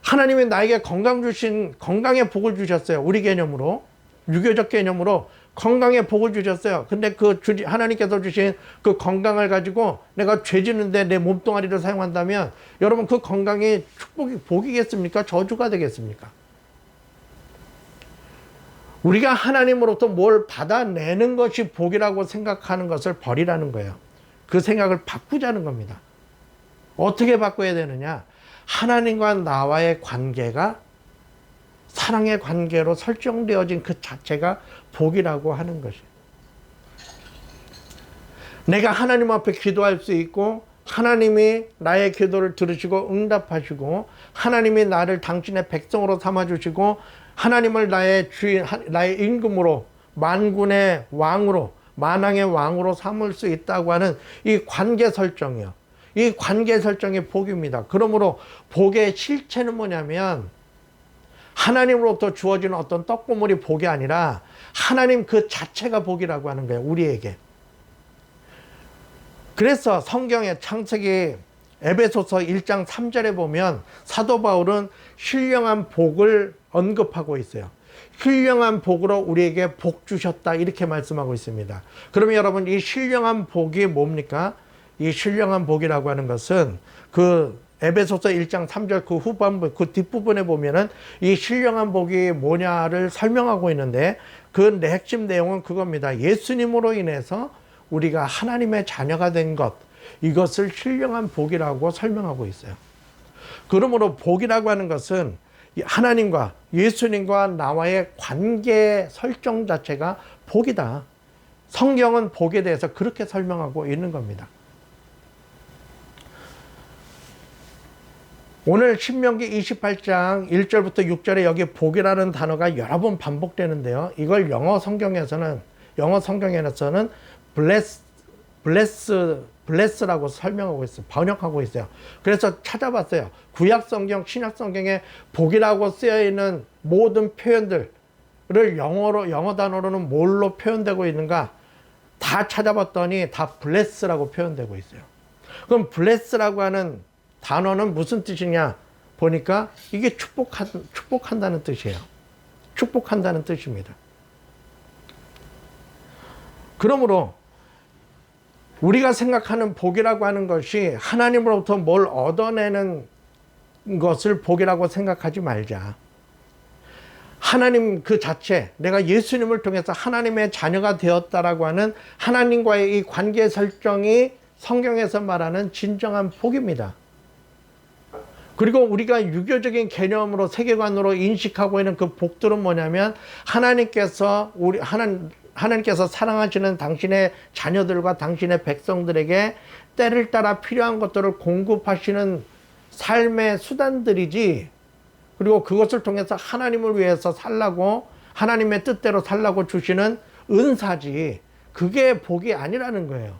[SPEAKER 4] 하나님이 나에게 건강의 복을 주셨어요. 우리 개념으로, 유교적 개념으로 건강의 복을 주셨어요. 근데 하나님께서 주신 그 건강을 가지고 내가 죄 짓는데 내 몸뚱아리를 사용한다면, 여러분, 그 건강이 복이겠습니까? 저주가 되겠습니까? 우리가 하나님으로부터 뭘 받아내는 것이 복이라고 생각하는 것을 버리라는 거예요. 그 생각을 바꾸자는 겁니다. 어떻게 바꿔야 되느냐? 하나님과 나와의 관계가 사랑의 관계로 설정되어진 그 자체가 복이라고 하는 것이에요. 내가 하나님 앞에 기도할 수 있고, 하나님이 나의 기도를 들으시고 응답하시고, 하나님이 나를 당신의 백성으로 삼아주시고, 하나님을 나의 주인, 나의 임금으로, 만군의 왕으로, 만왕의 왕으로 삼을 수 있다고 하는 이 관계 설정이요. 이 관계 설정이 복입니다. 그러므로 복의 실체는 뭐냐면, 하나님으로부터 주어지는 어떤 떡고물이 복이 아니라 하나님 그 자체가 복이라고 하는 거예요, 우리에게. 그래서 성경의 창세기 에베소서 1장 3절에 보면 사도 바울은 신령한 복을 언급하고 있어요. 신령한 복으로 우리에게 복 주셨다, 이렇게 말씀하고 있습니다. 그러면 여러분, 이 신령한 복이 뭡니까? 이 신령한 복이라고 하는 것은 그 에베소서 1장 3절 그 후반부, 그 뒷부분에 보면은 이 신령한 복이 뭐냐를 설명하고 있는데, 그 핵심 내용은 그겁니다. 예수님으로 인해서 우리가 하나님의 자녀가 된 것, 이것을 신령한 복이라고 설명하고 있어요. 그러므로 복이라고 하는 것은 하나님과 예수님과 나와의 관계 설정 자체가 복이다. 성경은 복에 대해서 그렇게 설명하고 있는 겁니다. 오늘 신명기 28장 1절부터 6절에 여기 복이라는 단어가 여러 번 반복되는데요. 이걸 영어 성경에서는 bless라고 설명하고 있어요. 번역하고 있어요. 그래서 찾아봤어요. 구약 성경, 신약 성경에 복이라고 쓰여 있는 모든 표현들을 영어 단어로는 뭘로 표현되고 있는가? 다 찾아봤더니 다 bless라고 표현되고 있어요. 그럼 bless라고 하는 단어는 무슨 뜻이냐 보니까 이게 축복한다는 뜻이에요. 축복한다는 뜻입니다. 그러므로 우리가 생각하는 복이라고 하는 것이 하나님으로부터 뭘 얻어내는 것을 복이라고 생각하지 말자. 하나님 그 자체, 내가 예수님을 통해서 하나님의 자녀가 되었다라고 하는 하나님과의 이 관계 설정이 성경에서 말하는 진정한 복입니다. 그리고 우리가 유교적인 개념으로 세계관으로 인식하고 있는 그 복들은 뭐냐면 하나님께서 사랑하시는 당신의 자녀들과 당신의 백성들에게 때를 따라 필요한 것들을 공급하시는 삶의 수단들이지, 그리고 그것을 통해서 하나님을 위해서 살라고, 하나님의 뜻대로 살라고 주시는 은사지, 그게 복이 아니라는 거예요.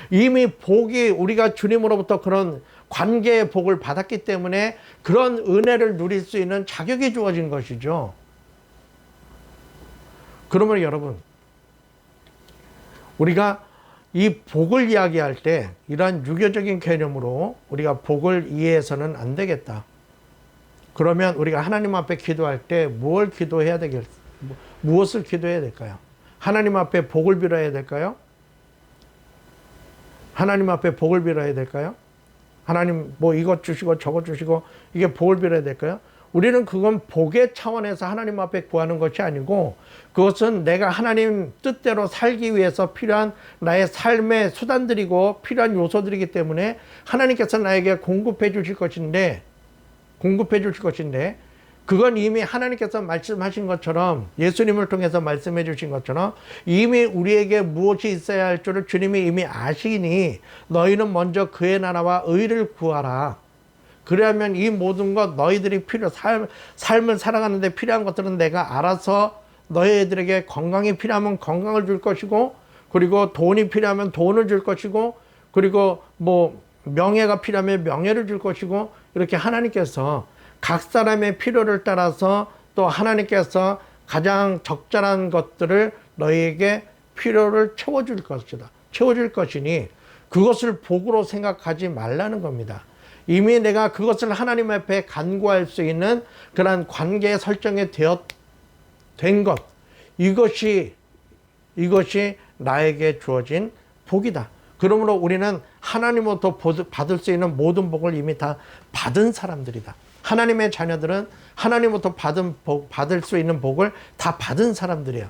[SPEAKER 4] 이미 복이, 우리가 주님으로부터 그런 관계의 복을 받았기 때문에 그런 은혜를 누릴 수 있는 자격이 주어진 것이죠. 그러면 여러분, 우리가 이 복을 이야기할 때 이러한 유교적인 개념으로 우리가 복을 이해해서는 안 되겠다. 그러면 우리가 하나님 앞에 기도할 때 무엇을 기도해야 될까요? 하나님 앞에 복을 빌어야 될까요? 하나님 앞에 복을 빌어야 될까요? 하나님 뭐 이것 주시고 저것 주시고 이게 복을 빌어야 될까요? 우리는 그건 복의 차원에서 하나님 앞에 구하는 것이 아니고, 그것은 내가 하나님 뜻대로 살기 위해서 필요한 나의 삶의 수단들이고 필요한 요소들이기 때문에 하나님께서 나에게 공급해 주실 것인데, 그건 이미 하나님께서 말씀하신 것처럼, 예수님을 통해서 말씀해 주신 것처럼 이미 우리에게 무엇이 있어야 할 줄을 주님이 이미 아시니 너희는 먼저 그의 나라와 의를 구하라. 그래야면 이 모든 것, 너희들이 삶을 살아가는데 필요한 것들은 내가 알아서 너희들에게 건강이 필요하면 건강을 줄 것이고, 그리고 돈이 필요하면 돈을 줄 것이고, 그리고 뭐 명예가 필요하면 명예를 줄 것이고, 이렇게 하나님께서 각 사람의 필요를 따라서 또 하나님께서 가장 적절한 것들을 너희에게 필요를 채워줄 것이니 그것을 복으로 생각하지 말라는 겁니다. 이미 내가 그것을 하나님 앞에 간구할 수 있는 그런 관계 설정이 된 것, 이것이 나에게 주어진 복이다. 그러므로 우리는 하나님으로부터 받을 수 있는 모든 복을 이미 다 받은 사람들이다. 하나님의 자녀들은 하나님으로부터 받을 수 있는 복을 다 받은 사람들이에요.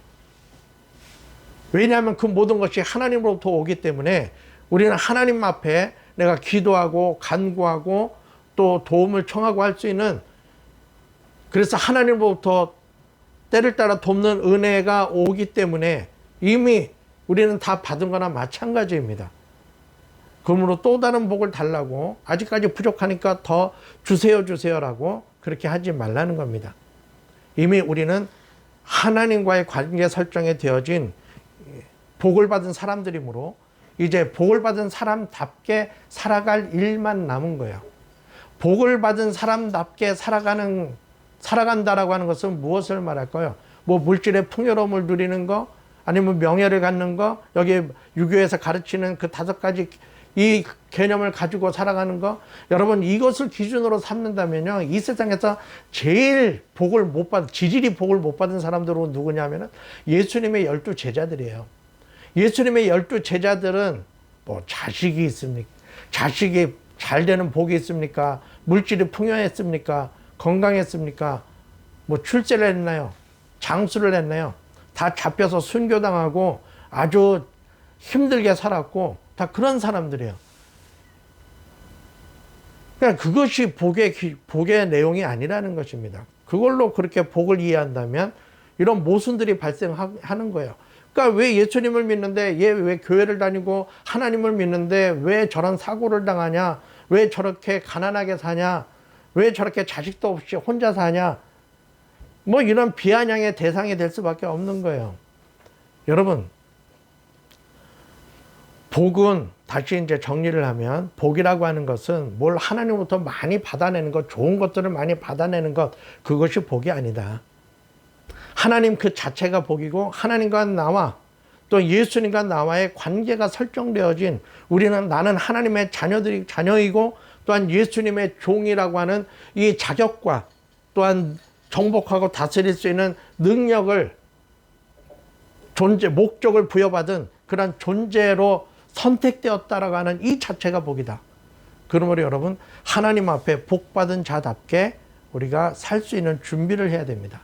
[SPEAKER 4] 왜냐하면 그 모든 것이 하나님으로부터 오기 때문에 우리는 하나님 앞에 내가 기도하고 간구하고 또 도움을 청하고 할 수 있는, 그래서 하나님으로부터 때를 따라 돕는 은혜가 오기 때문에 이미 우리는 다 받은 거나 마찬가지입니다. 그러므로 또 다른 복을 달라고, 아직까지 부족하니까 더 주세요라고 그렇게 하지 말라는 겁니다. 이미 우리는 하나님과의 관계 설정에 되어진 복을 받은 사람들이므로 이제 복을 받은 사람답게 살아갈 일만 남은 거예요. 복을 받은 사람답게 살아간다라고 하는 것은 무엇을 말할까요? 뭐 물질의 풍요로움을 누리는 거, 아니면 명예를 갖는 거, 여기 유교에서 가르치는 그 5가지 이 개념을 가지고 살아가는 거, 여러분 이것을 기준으로 삼는다면요, 이 세상에서 제일 지질이 복을 못 받은 사람들은 누구냐면은 예수님의 12 제자들이에요. 예수님의 12 제자들은 뭐 자식이 있습니까? 자식이 잘 되는 복이 있습니까? 물질이 풍요했습니까? 건강했습니까? 뭐 출세를 했나요? 장수를 했나요? 다 잡혀서 순교당하고 아주 힘들게 살았고 다 그런 사람들이에요. 그러니까 그것이 복의 내용이 아니라는 것입니다. 그걸로 그렇게 복을 이해한다면 이런 모순들이 발생하는 거예요. 그러니까 왜 예수님을 믿는데, 왜 교회를 다니고 하나님을 믿는데 왜 저런 사고를 당하냐? 왜 저렇게 가난하게 사냐? 왜 저렇게 자식도 없이 혼자 사냐? 뭐 이런 비아냥의 대상이 될 수밖에 없는 거예요. 여러분, 복은, 다시 이제 정리를 하면, 복이라고 하는 것은 뭘 하나님으로부터 많이 받아내는 것, 좋은 것들을 많이 받아내는 것, 그것이 복이 아니다. 하나님 그 자체가 복이고, 하나님과 나와 또 예수님과 나와의 관계가 설정되어진, 나는 하나님의 자녀이고 또한 예수님의 종이라고 하는 이 자격과 또한 정복하고 다스릴 수 있는 능력을, 목적을 부여받은 그런 존재로 선택되었다라고 하는 이 자체가 복이다. 그러므로 여러분, 하나님 앞에 복받은 자답게 우리가 살 수 있는 준비를 해야 됩니다.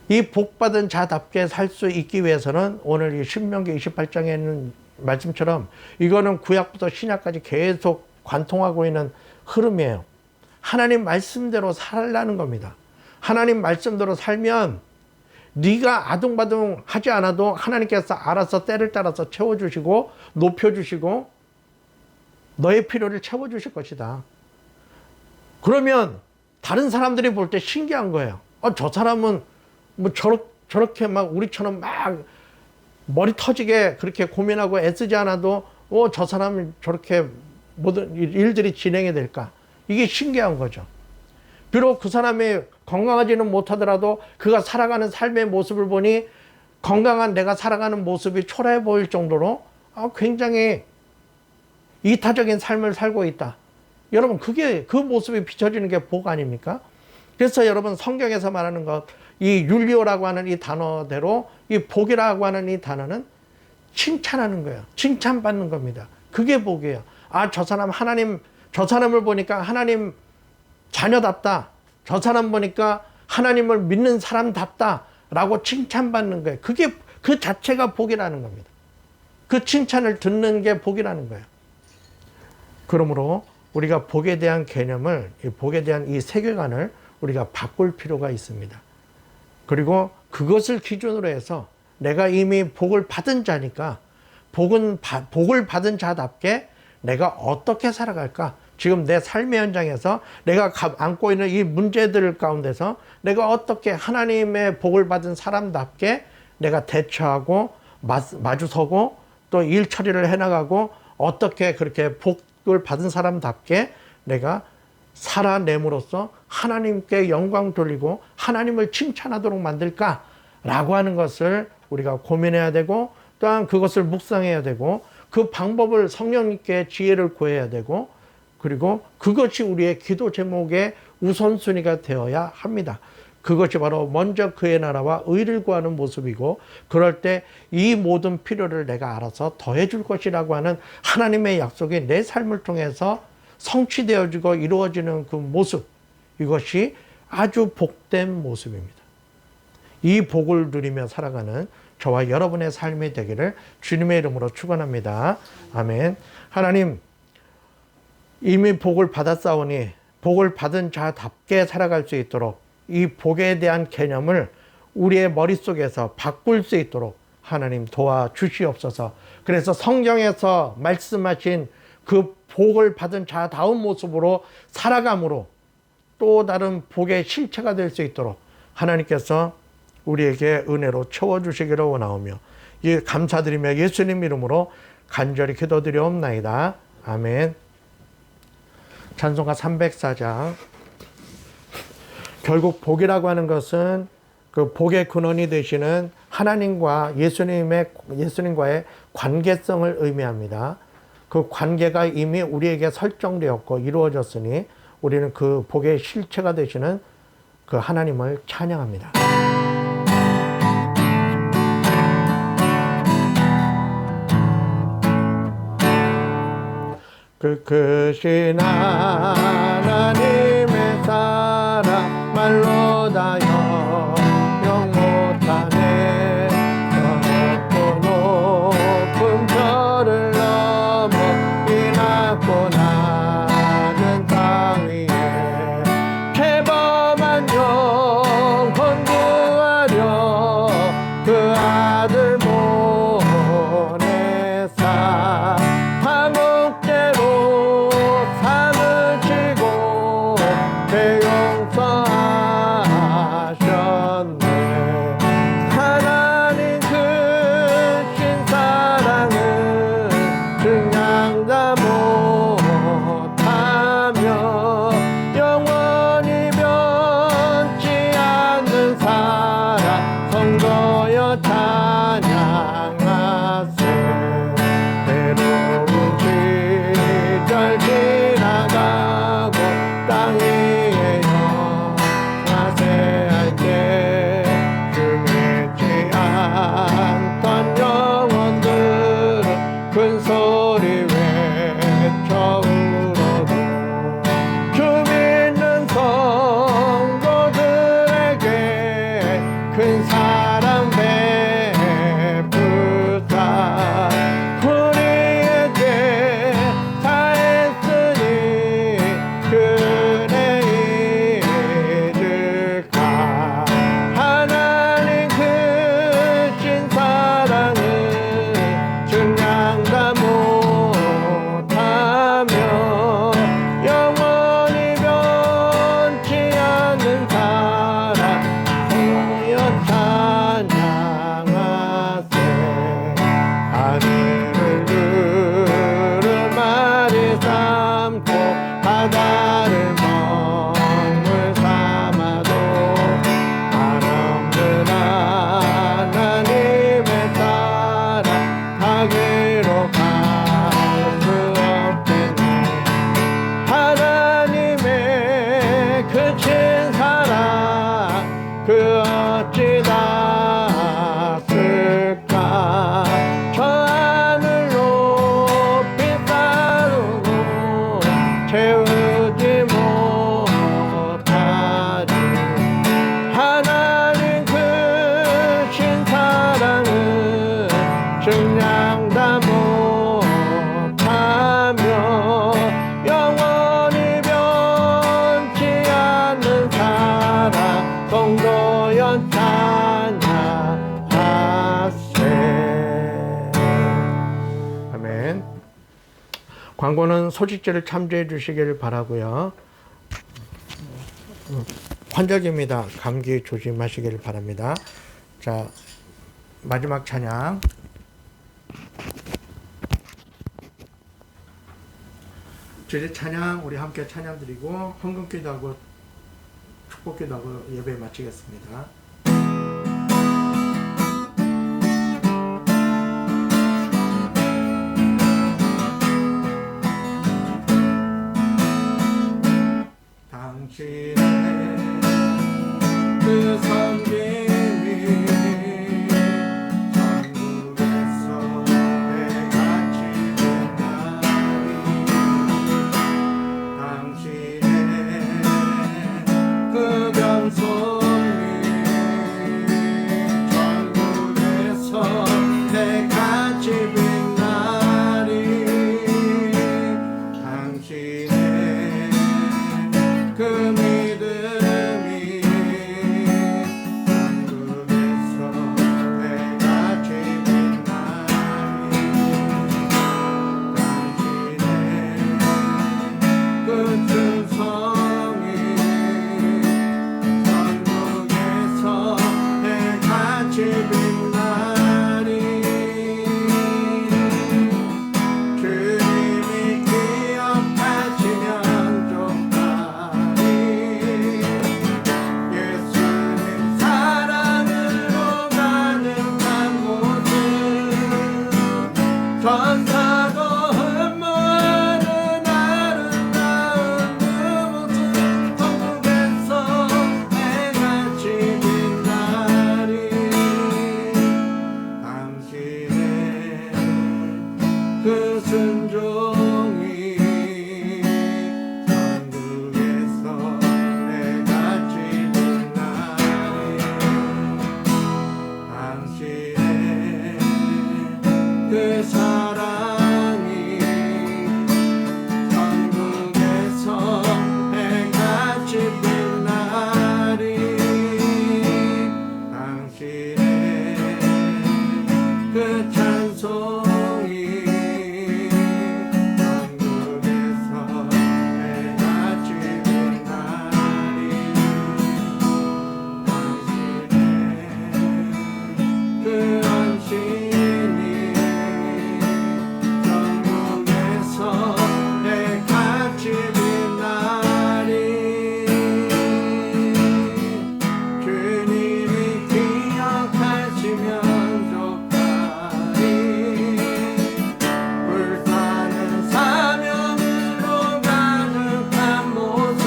[SPEAKER 4] 이 복받은 자답게 살 수 있기 위해서는 오늘 이 신명기 28장에 있는 말씀처럼 이거는 구약부터 신약까지 계속 관통하고 있는 흐름이에요. 하나님 말씀대로 살라는 겁니다. 하나님 말씀대로 살면 네가 아둥바둥 하지 않아도 하나님께서 알아서 때를 따라서 채워주시고 높여주시고 너의 필요를 채워주실 것이다. 그러면 다른 사람들이 볼 때 신기한 거예요. 저 사람은 뭐 저렇게 막 우리처럼 막 머리 터지게 그렇게 고민하고 애쓰지 않아도 저 사람은 저렇게 모든 일들이 진행이 될까? 이게 신기한 거죠. 비록 그 사람이 건강하지는 못하더라도 그가 살아가는 삶의 모습을 보니 건강한 내가 살아가는 모습이 초라해 보일 정도로 굉장히 이타적인 삶을 살고 있다. 여러분, 그게 그 모습이 비춰지는 게 복 아닙니까? 그래서 여러분, 성경에서 말하는 것, 이 율리오라고 하는 이 단어대로 이 복이라고 하는 이 단어는 칭찬하는 거예요. 칭찬받는 겁니다. 그게 복이에요. 저 사람 저 사람을 보니까 하나님 자녀답다. 저 사람 보니까 하나님을 믿는 사람답다. 라고 칭찬받는 거예요. 그게 그 자체가 복이라는 겁니다. 그 칭찬을 듣는 게 복이라는 거예요. 그러므로 우리가 복에 대한 개념을, 복에 대한 이 세계관을 우리가 바꿀 필요가 있습니다. 그리고 그것을 기준으로 해서 내가 이미 복을 받은 자니까 복을 받은 자답게 내가 어떻게 살아갈까? 지금 내 삶의 현장에서 내가 안고 있는 이 문제들 가운데서 내가 어떻게 하나님의 복을 받은 사람답게 내가 대처하고 마주서고 또 일 처리를 해나가고 어떻게 그렇게 복을 받은 사람답게 내가 살아냄으로써 하나님께 영광 돌리고 하나님을 칭찬하도록 만들까라고 하는 것을 우리가 고민해야 되고 또한 그것을 묵상해야 되고 그 방법을 성령님께 지혜를 구해야 되고 그리고 그것이 우리의 기도 제목의 우선순위가 되어야 합니다. 그것이 바로 먼저 그의 나라와 의를 구하는 모습이고 그럴 때 이 모든 필요를 내가 알아서 더해 줄 것이라고 하는 하나님의 약속이 내 삶을 통해서 성취되어지고 이루어지는 그 모습, 이것이 아주 복된 모습입니다. 이 복을 누리며 살아가는 저와 여러분의 삶이 되기를 주님의 이름으로 축원합니다. 아멘. 하나님, 이미 복을 받았사오니 복을 받은 자답게 살아갈 수 있도록 이 복에 대한 개념을 우리의 머릿속에서 바꿀 수 있도록 하나님 도와주시옵소서. 그래서 성경에서 말씀하신 그 복을 받은 자다운 모습으로 살아감으로 또 다른 복의 실체가 될 수 있도록 하나님께서 우리에게 은혜로 채워주시기를 원하오며 감사드리며 예수님 이름으로 간절히 기도드리옵나이다. 아멘. 찬송가 304장. 결국 복이라고 하는 것은 그 복의 근원이 되시는 하나님과 예수님과의 관계성을 의미합니다. 그 관계가 이미 우리에게 설정되었고 이루어졌으니 우리는 그 복의 실체가 되시는 그 하나님을 찬양합니다. 그 크신 하나님의 사랑 말로 다 영영 못하네. 저 높고 높은 별을 넘어 이 낮고 낮은 땅 위에 죄범한 영혼 구하려 그 아들 보내사 화목제로 삼으시고 죄 용서하셨네. 하나님 크신 사랑은 증량 다 못하며 영원히 변치 않는 사랑 성도여 찬양하세. 외로운 시절 지나가고 땅 위에 영화세할 때 중했지 않던 영혼들은 큰 소리 외쳐 울어도 주 믿는 성도들에게 큰 사랑 베푸사 우리에게 다했으니 그네 광고는 소식지를 참조해 주시길 바라고요. 환절기입니다. 감기 조심하시길 바랍니다. 자, 마지막 찬양. 주일 찬양 우리 함께 찬양 드리고 헌금기도 하고 축복기도 하고 예배 마치겠습니다. 당신의 그 섬김이 천국에서 해같이 빛나리. 당신의 그 변속이 천국에서 해같이 빛나리. 당신의 그 믿음이 천국에서 해같이 빛나리. 당신의 그 충성이 천국에서 해같이 빛나리. 주님이 기억하시면 좋다리. 예수님 사랑으로 가득한 모습 전사도 흠모하는 아름다운 그 모습 천국에서 해같이 빛나리. 당신의 그 순종이 천국에서 해같이 빛나리. 당신의 그 사랑이 천국에서 해같이 빛나리. 당신의 그 찬송이 천국에서 해같이 빛나리. 당신의 그 안신이 천국에서 해같이 빛나리. 주님이 기억하시면 좋다리. 불타는 사명으로 가득한 모습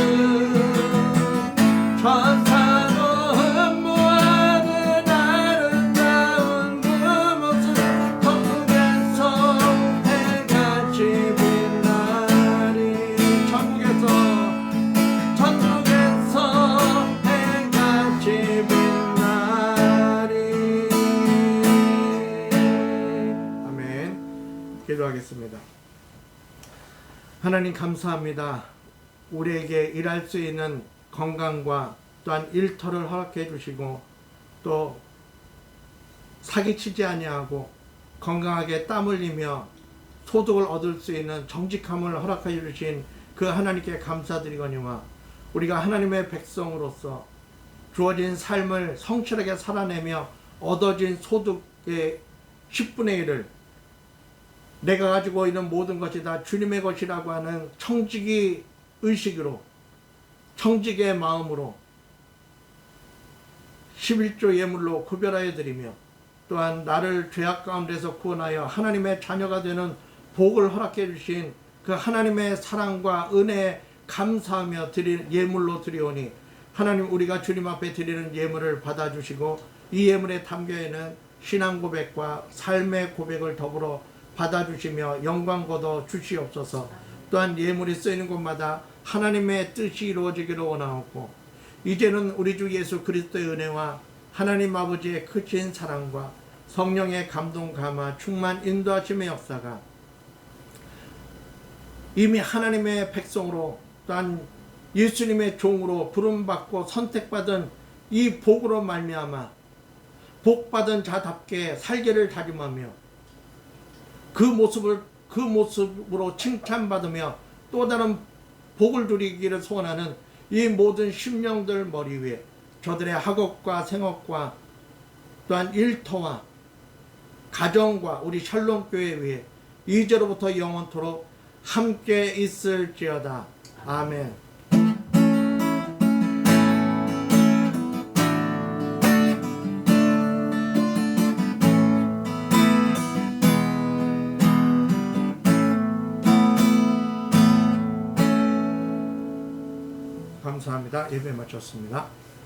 [SPEAKER 4] 천사도 흠모하는 아름다운 그 모습 천국에서 해같이 빛나리. 천국에서 해같이 빛나리. 아멘. 기도하겠습니다. 하나님 감사합니다. 우리에게 일할 수 있는 건강과 또한 일터를 허락해 주시고 또 사기치지 아니하고 건강하게 땀 흘리며 소득을 얻을 수 있는 정직함을 허락해 주신 그 하나님께 감사드리거니와 우리가 하나님의 백성으로서 주어진 삶을 성실하게 살아내며 얻어진 소득의 10분의 1을 내가 가지고 있는 모든 것이 다 주님의 것이라고 하는 청지기 의식으로 청지기의 마음으로 11조 예물로 구별하여 드리며 또한 나를 죄악 가운데서 구원하여 하나님의 자녀가 되는 복을 허락해 주신 그 하나님의 사랑과 은혜에 감사하며 드리는 예물로 드리오니 하나님 우리가 주님 앞에 드리는 예물을 받아주시고 이 예물에 담겨있는 신앙 고백과 삶의 고백을 더불어 받아주시며 영광 거둬 주시옵소서. 또한 예물이 쓰이는 곳마다 하나님의 뜻이 이루어지기를 원하옵고 이제는 우리 주 예수 그리스도의 은혜와 하나님 아버지의 크신 사랑과 성령의 감동 감화 충만 인도하심의 역사가 이미 하나님의 백성으로 또한 예수님의 종으로 부름받고 선택받은 이 복으로 말미암아 복받은 자답게 살기를 다짐하며 그 모습을
[SPEAKER 1] 그 모습으로 칭찬받으며 또 다른 복을 누리기를 소원하는 이 모든 심령들 머리 위에 저들의 학업과 생업과 또한 일터와 가정과 우리 샬롬교회 위에 이제로부터 영원토록 함께 있을지어다. 아멘. 감사합니다. 예배 마쳤습니다.